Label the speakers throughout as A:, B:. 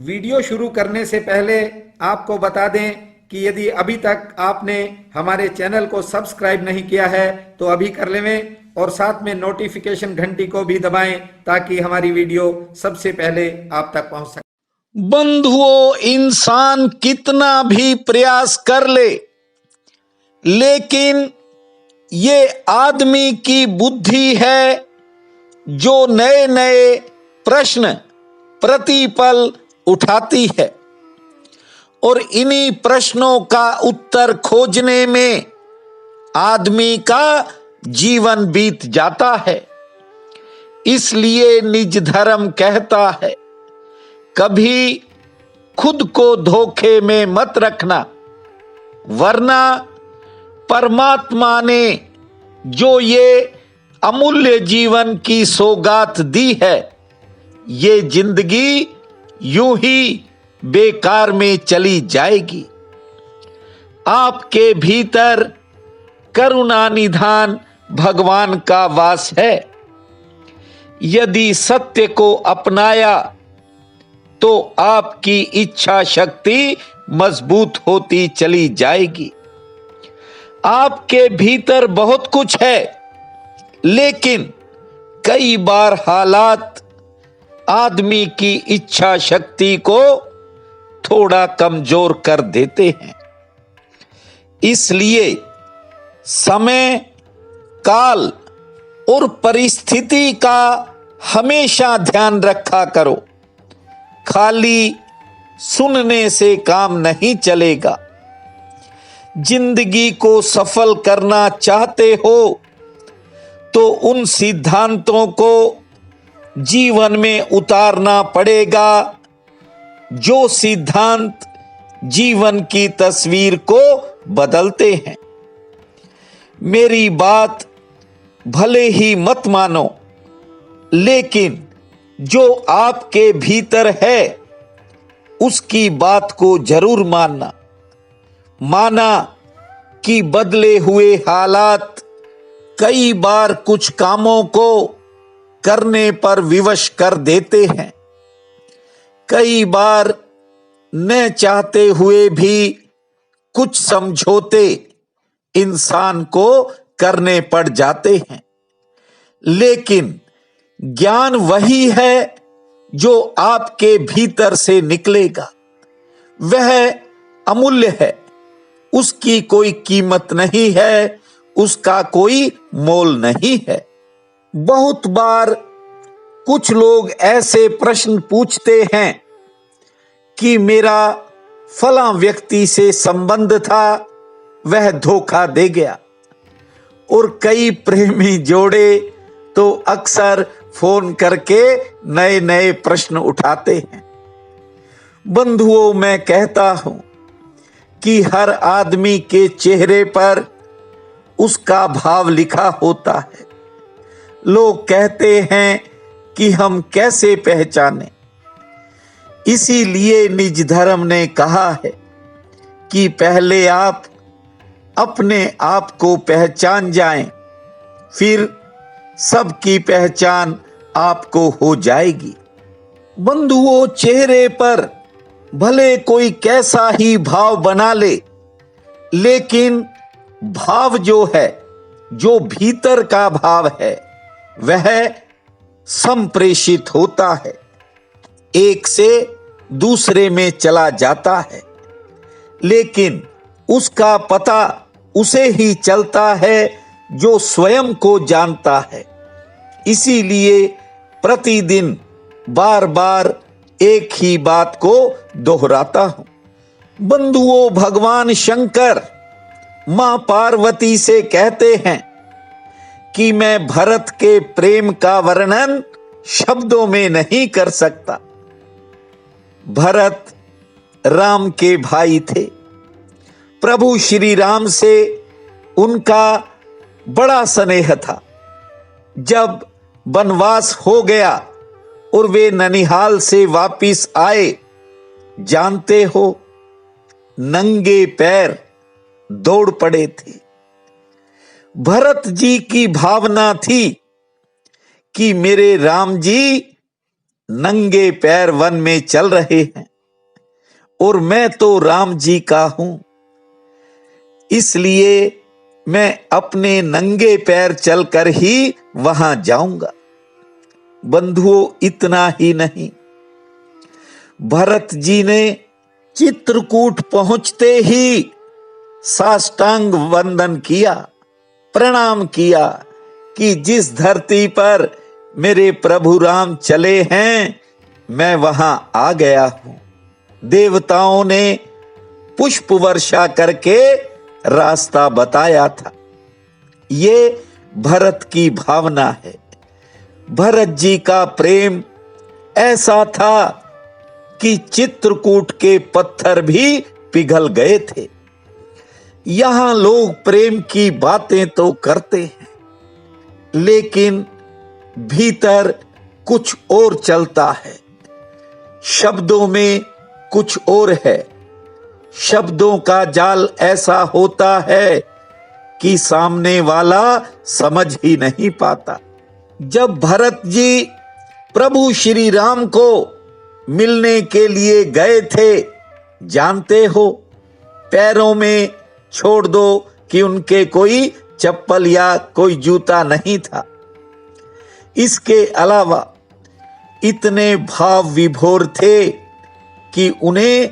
A: Video शुरू करने से पहले आपको बता दें कि यदि अभी तक आपने हमारे चैनल को सब्सक्राइब नहीं किया है तो अभी कर लें और साथ में नोटिफिकेशन घंटी को भी दबाएं ताकि हमारी वीडियो सबसे पहले आप तक पहुंच सके।
B: बंधुओं, इंसान कितना भी प्रयास कर ले, लेकिन ये आदमी की बुद्धि है जो नए नए प्रश्न प्रतिपल उठाती है और इन्हीं प्रश्नों का उत्तर खोजने में आदमी का जीवन बीत जाता है। इसलिए निज धर्म कहता है, कभी खुद को धोखे में मत रखना, वरना परमात्मा ने जो ये अमूल्य जीवन की सौगात दी है, ये जिंदगी यूं ही बेकार में चली जाएगी। आपके भीतर करुणा निधान भगवान का वास है। यदि सत्य को अपनाया तो आपकी इच्छा शक्ति मजबूत होती चली जाएगी। आपके भीतर बहुत कुछ है, लेकिन कई बार हालात आदमी की इच्छा शक्ति को थोड़ा कमजोर कर देते हैं। इसलिए समय, काल और परिस्थिति का हमेशा ध्यान रखा करो। खाली सुनने से काम नहीं चलेगा। जिंदगी को सफल करना चाहते हो तो उन सिद्धांतों को जीवन में उतारना पड़ेगा जो सिद्धांत जीवन की तस्वीर को बदलते हैं। मेरी बात भले ही मत मानो, लेकिन जो आपके भीतर है उसकी बात को जरूर मानना। माना कि बदले हुए हालात कई बार कुछ कामों को करने पर विवश कर देते हैं। कई बार न चाहते हुए भी कुछ समझौते इंसान को करने पड़ जाते हैं, लेकिन ज्ञान वही है जो आपके भीतर से निकलेगा। वह अमूल्य है, उसकी कोई कीमत नहीं है, उसका कोई मोल नहीं है। बहुत बार कुछ लोग ऐसे प्रश्न पूछते हैं कि मेरा फलां व्यक्ति से संबंध था, वह धोखा दे गया। और कई प्रेमी जोड़े तो अक्सर फोन करके नए नए प्रश्न उठाते हैं। बंधुओं, मैं कहता हूं कि हर आदमी के चेहरे पर उसका भाव लिखा होता है। लोग कहते हैं कि हम कैसे पहचाने। इसीलिए निज धर्म ने कहा है कि पहले आप अपने आप को पहचान जाएं, फिर सबकी पहचान आपको हो जाएगी। बंधुओं, चेहरे पर भले कोई कैसा ही भाव बना ले, लेकिन भाव जो है, जो भीतर का भाव है, वह संप्रेषित होता है, एक से दूसरे में चला जाता है, लेकिन उसका पता उसे ही चलता है जो स्वयं को जानता है। इसीलिए प्रतिदिन बार बार एक ही बात को दोहराता हूं। बंधुओं, भगवान शंकर मां पार्वती से कहते हैं कि मैं भरत के प्रेम का वर्णन शब्दों में नहीं कर सकता। भरत राम के भाई थे। प्रभु श्री राम से उनका बड़ा स्नेह था। जब वनवास हो गया और वे ननिहाल से वापिस आए, जानते हो, नंगे पैर दौड़ पड़े थे। भरत जी की भावना थी कि मेरे राम जी नंगे पैर वन में चल रहे हैं, और मैं तो राम जी का हूं, इसलिए मैं अपने नंगे पैर चलकर ही वहां जाऊंगा। बंधुओं, इतना ही नहीं, भरत जी ने चित्रकूट पहुंचते ही साष्टांग वंदन किया, प्रणाम किया कि जिस धरती पर मेरे प्रभु राम चले हैं मैं वहां आ गया हूं। देवताओं ने पुष्प वर्षा करके रास्ता बताया था। ये भरत की भावना है। भरत जी का प्रेम ऐसा था कि चित्रकूट के पत्थर भी पिघल गए थे। यहां लोग प्रेम की बातें तो करते हैं, लेकिन भीतर कुछ और चलता है। शब्दों में कुछ और है। शब्दों का जाल ऐसा होता है कि सामने वाला समझ ही नहीं पाता। जब भरत जी प्रभु श्री राम को मिलने के लिए गए थे, जानते हो, पैरों में छोड़ दो कि उनके कोई चप्पल या कोई जूता नहीं था। इसके अलावा इतने भाव विभोर थे कि उन्हें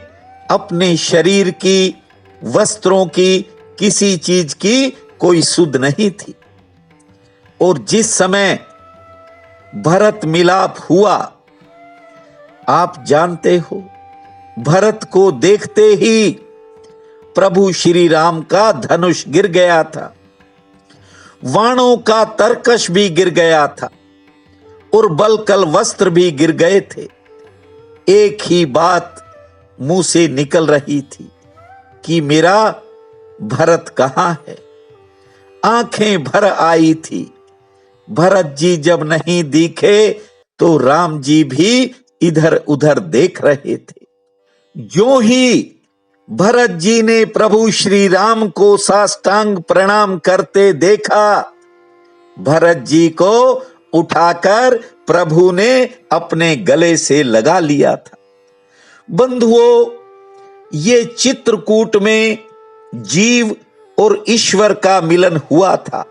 B: अपने शरीर की, वस्त्रों की, किसी चीज की कोई सुध नहीं थी। और जिस समय भरत मिलाप हुआ, आप जानते हो, भरत को देखते ही प्रभु श्री राम का धनुष गिर गया था, वाणों का तरकश भी गिर गया था और बलकल वस्त्र भी गिर गए थे। एक ही बात मुंह से निकल रही थी कि मेरा भरत कहां है। आंखें भर आई थी। भरत जी जब नहीं दिखे तो राम जी भी इधर उधर देख रहे थे। जो ही भरत जी ने प्रभु श्री राम को साष्टांग प्रणाम करते देखा, भरत जी को उठाकर प्रभु ने अपने गले से लगा लिया था। बंधुओं, ये चित्रकूट में जीव और ईश्वर का मिलन हुआ था।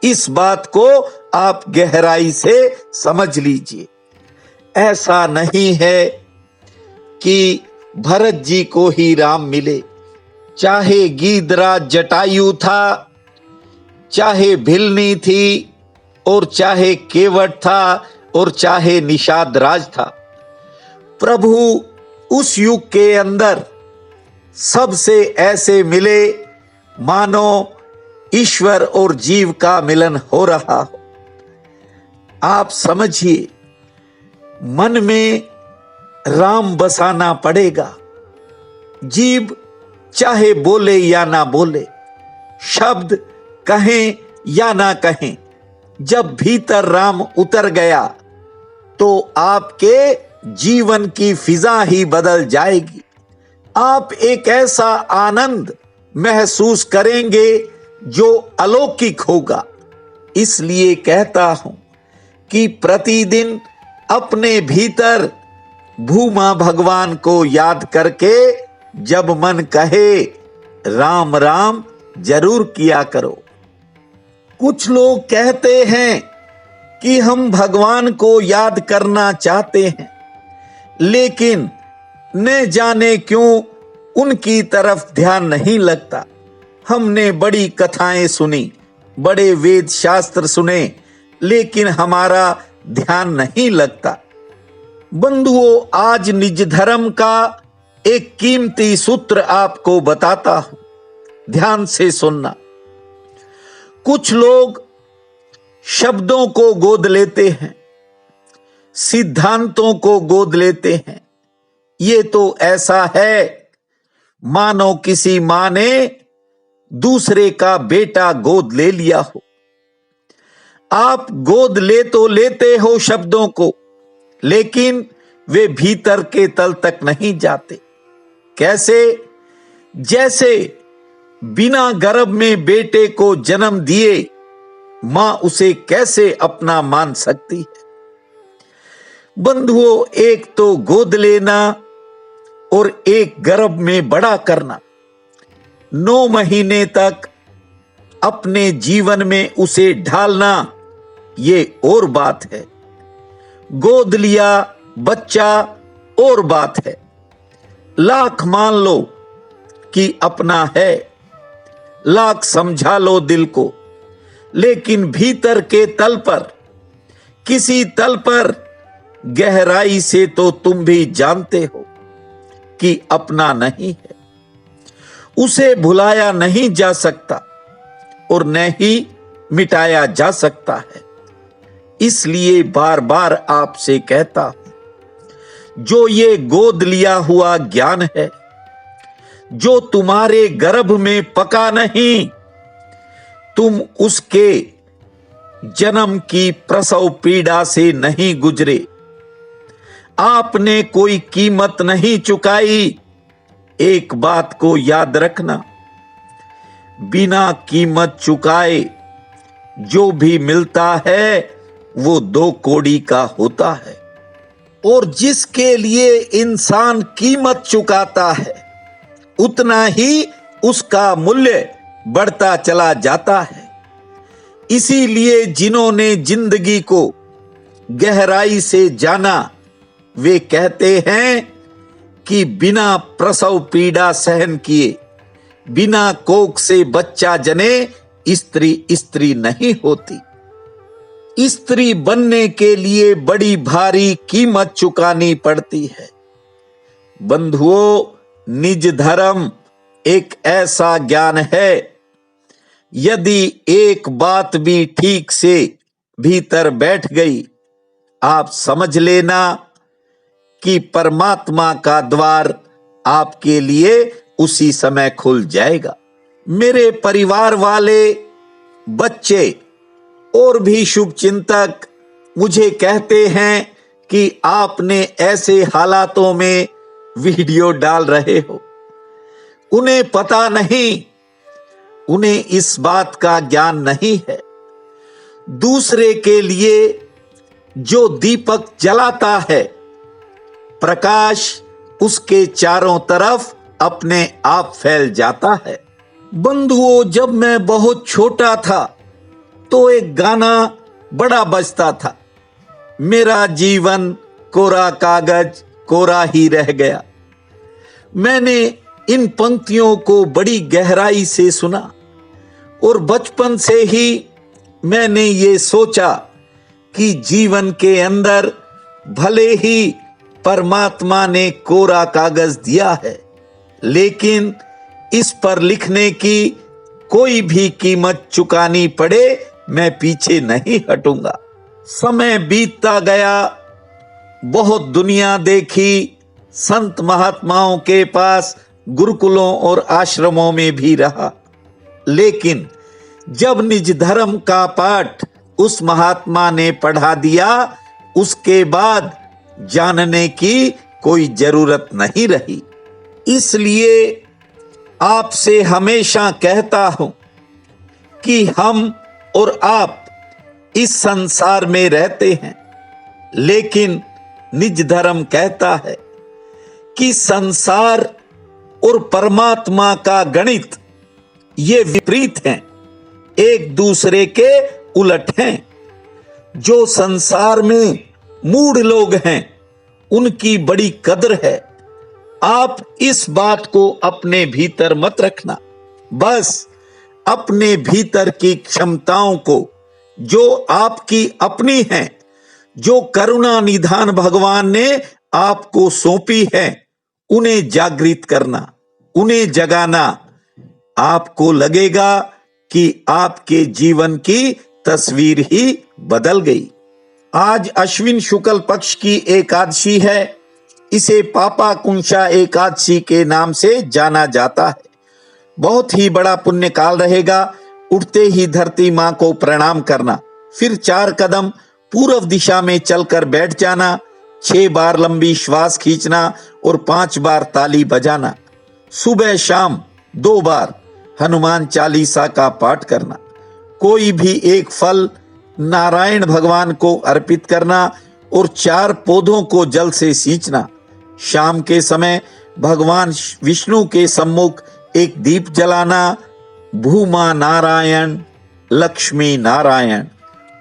B: इस बात को आप गहराई से समझ लीजिए। ऐसा नहीं है कि भरत जी को ही राम मिले। चाहे गीधराज जटायु था, चाहे भिलनी थी, और चाहे केवट था, और चाहे निषाद राज था, प्रभु उस युग के अंदर सबसे ऐसे मिले मानो ईश्वर और जीव का मिलन हो रहा हो। आप समझिए, मन में राम बसाना पड़ेगा। जीव चाहे बोले या ना बोले, शब्द कहें या ना कहें, जब भीतर राम उतर गया तो आपके जीवन की फिजा ही बदल जाएगी। आप एक ऐसा आनंद महसूस करेंगे जो अलौकिक होगा। इसलिए कहता हूं कि प्रतिदिन अपने भीतर भूमा भगवान को याद करके जब मन कहे राम राम जरूर किया करो। कुछ लोग कहते हैं कि हम भगवान को याद करना चाहते हैं, लेकिन न जाने क्यों उनकी तरफ ध्यान नहीं लगता। हमने बड़ी कथाएं सुनी, बड़े वेद शास्त्र सुने, लेकिन हमारा ध्यान नहीं लगता। बंधुओं, आज निज धर्म का एक कीमती सूत्र आपको बताता हूं, ध्यान से सुनना। कुछ लोग शब्दों को गोद लेते हैं, सिद्धांतों को गोद लेते हैं। ये तो ऐसा है मानो किसी मां ने दूसरे का बेटा गोद ले लिया हो। आप गोद ले तो लेते हो शब्दों को, लेकिन वे भीतर के तल तक नहीं जाते। कैसे? जैसे बिना गर्भ में बेटे को जन्म दिए मां उसे कैसे अपना मान सकती है। बंधुओं, एक तो गोद लेना, और एक गर्भ में बड़ा करना, 9 महीने तक अपने जीवन में उसे ढालना, ये और बात है। गोद लिया बच्चा और बात है। लाख मान लो कि अपना है, लाख समझा लो दिल को, लेकिन भीतर के तल पर, किसी तल पर गहराई से तो तुम भी जानते हो कि अपना नहीं है। उसे भुलाया नहीं जा सकता और न ही मिटाया जा सकता है। इसलिए बार बार आपसे कहता हूं, जो ये गोद लिया हुआ ज्ञान है, जो तुम्हारे गर्भ में पका नहीं, तुम उसके जन्म की प्रसव पीड़ा से नहीं गुजरे, आपने कोई कीमत नहीं चुकाई। एक बात को याद रखना, बिना कीमत चुकाए जो भी मिलता है वो 2 कौड़ी का होता है। और जिसके लिए इंसान कीमत चुकाता है, उतना ही उसका मूल्य बढ़ता चला जाता है। इसीलिए जिन्होंने जिंदगी को गहराई से जाना, वे कहते हैं कि बिना प्रसव पीड़ा सहन किए, बिना कोख से बच्चा जने स्त्री नहीं होती। स्त्री बनने के लिए बड़ी भारी कीमत चुकानी पड़ती है। बंधुओं, निज धर्म एक ऐसा ज्ञान है, यदि एक बात भी ठीक से भीतर बैठ गई, आप समझ लेना कि परमात्मा का द्वार आपके लिए उसी समय खुल जाएगा। मेरे परिवार वाले, बच्चे और भी शुभ चिंतक मुझे कहते हैं कि आपने ऐसे हालातों में वीडियो डाल रहे हो। उन्हें पता नहीं, उन्हें इस बात का ज्ञान नहीं है। दूसरे के लिए जो दीपक जलाता है, प्रकाश उसके चारों तरफ अपने आप फैल जाता है। बंधुओं, जब मैं बहुत छोटा था तो एक गाना बड़ा बजता था, मेरा जीवन कोरा कागज कोरा ही रह गया। मैंने इन पंक्तियों को बड़ी गहराई से सुना और बचपन से ही मैंने ये सोचा कि जीवन के अंदर भले ही परमात्मा ने कोरा कागज दिया है, लेकिन इस पर लिखने की कोई भी कीमत चुकानी पड़े, मैं पीछे नहीं हटूंगा। समय बीतता गया, बहुत दुनिया देखी, संत महात्माओं के पास गुरुकुलों और आश्रमों में भी रहा, लेकिन जब निज धर्म का पाठ उस महात्मा ने पढ़ा दिया, उसके बाद जानने की कोई जरूरत नहीं रही। इसलिए आपसे हमेशा कहता हूं कि हम और आप इस संसार में रहते हैं, लेकिन निज धर्म कहता है कि संसार और परमात्मा का गणित ये विपरीत हैं, एक दूसरे के उलट हैं। जो संसार में मूढ़ लोग हैं, उनकी बड़ी कदर है। आप इस बात को अपने भीतर मत रखना, बस अपने भीतर की क्षमताओं को जो आपकी अपनी हैं, जो करुणा निधान भगवान ने आपको सौंपी है, उन्हें जागृत करना, उन्हें जगाना। आपको लगेगा कि आपके जीवन की तस्वीर ही बदल गई। आज अश्विन शुक्ल पक्ष की एकादशी है। इसे पापा कुंशा एकादशी के नाम से जाना जाता है। बहुत ही बड़ा पुण्य काल रहेगा। उठते ही धरती मां को प्रणाम करना, फिर 4 कदम पूर्व दिशा में चलकर बैठ जाना, 6 बार लंबी श्वास खींचना और 5 बार ताली बजाना। सुबह शाम 2 बार हनुमान चालीसा का पाठ करना। कोई भी एक फल नारायण भगवान को अर्पित करना और 4 पौधों को जल से सींचना। शाम के समय भगवान विष्णु के सम्मुख एक दीप जलाना। भूमा नारायण लक्ष्मी नारायण,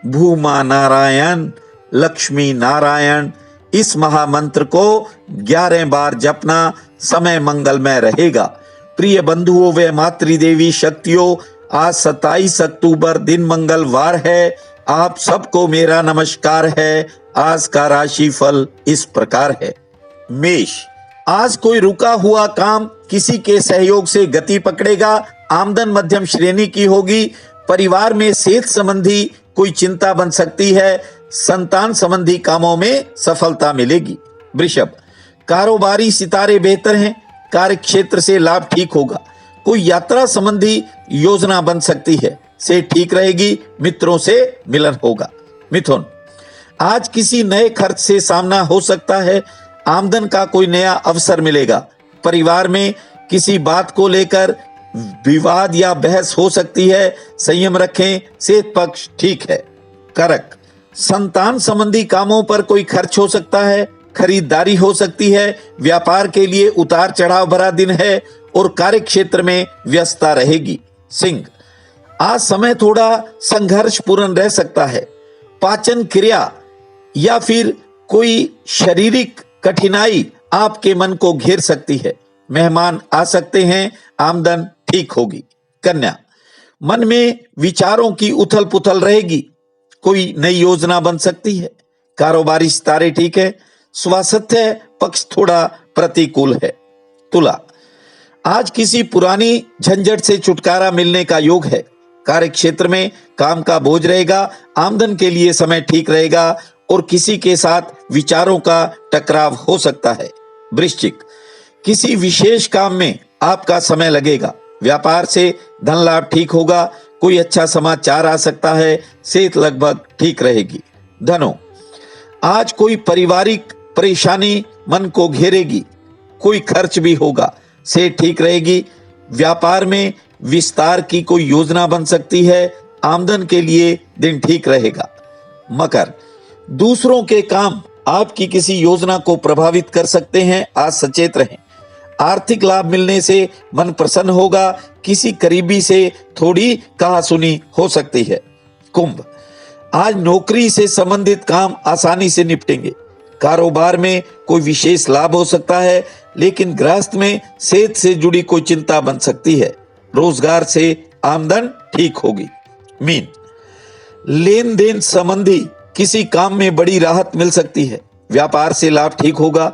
B: भूमा नारायण लक्ष्मी नारायण, इस महामंत्र को 11 बार जपना समय मंगलमय रहेगा। प्रिय बंधुओं व मातृदेवी शक्तियों, आज 27 अक्टूबर दिन मंगलवार है। आप सबको मेरा नमस्कार है। आज का राशिफल इस प्रकार है। मेष, आज कोई रुका हुआ काम किसी के सहयोग से गति पकड़ेगा। आमदन मध्यम श्रेणी की होगी। परिवार में सेहत संबंधी कोई चिंता बन सकती है। संतान संबंधी कामों में सफलता मिलेगी। वृषभ, कारोबारी सितारे बेहतर हैं। कार्य क्षेत्र से लाभ ठीक होगा। कोई यात्रा संबंधी योजना बन सकती है, से ठीक रहेगी। मित्रों से मिलन होगा। मिथुन, आज किसी नए खर्च से सामना हो सकता है। आमदन का कोई नया अवसर मिलेगा। परिवार में किसी बात को लेकर विवाद या बहस हो सकती है, संयम रखें। सेहत पक्ष ठीक है। कर्क, संतान संबंधी कामों पर कोई खर्च हो सकता है। खरीदारी हो सकती है। व्यापार के लिए उतार चढ़ाव भरा दिन है और कार्य क्षेत्र में व्यस्तता रहेगी। सिंह, आज समय थोड़ा संघर्षपूर्ण रह सकता है। पाचन क्रिया या फिर कोई शारीरिक कठिनाई आपके मन को घेर सकती है। मेहमान आ सकते हैं। आमदन ठीक होगी। कन्या, मन में विचारों की उथल पुथल रहेगी। कोई नई योजना बन सकती है। कारोबारी सितारे ठीक है। स्वास्थ्य पक्ष थोड़ा प्रतिकूल है। तुला, आज किसी पुरानी झंझट से छुटकारा मिलने का योग है। कार्य क्षेत्र में काम का बोझ रहेगा। आमदन के लिए समय ठीक रहेगा और किसी के साथ विचारों का टकराव हो सकता है। वृश्चिक, किसी विशेष काम में आपका समय लगेगा। व्यापार से धन लाभ ठीक होगा। कोई अच्छा समाचार आ सकता है। सेहत लगभग ठीक रहेगी। धनो, आज कोई पारिवारिक परेशानी मन को घेरेगी। कोई खर्च भी होगा। सेहत ठीक रहेगी। व्यापार में विस्तार की कोई योजना बन सकती है। आमदन के लिए दिन ठीक रहेगा। मकर, दूसरों के काम आपकी किसी योजना को प्रभावित कर सकते हैं। आज सचेत रहें। आर्थिक लाभ मिलने से मन प्रसन्न होगा। किसी करीबी से थोड़ी कहासुनी हो सकती है। कुंभ, आज नौकरी से संबंधित काम आसानी से निपटेंगे। कारोबार में कोई विशेष लाभ हो सकता है, लेकिन गृहस्थ में सेहत से जुड़ी कोई चिंता बन सकती है। रोजगार से आमदन ठीक होगी। मीन, लेन देन संबंधी किसी काम में बड़ी राहत मिल सकती है। व्यापार से लाभ ठीक होगा।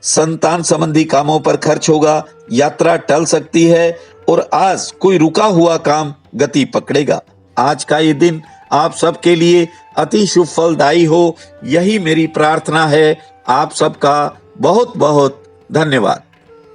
B: संतान संबंधी कामों पर खर्च होगा। यात्रा टल सकती है और आज कोई रुका हुआ काम गति पकड़ेगा। आज का ये दिन आप सबके लिए अति शुभ फलदायी हो, यही मेरी प्रार्थना है। आप सबका बहुत बहुत धन्यवाद।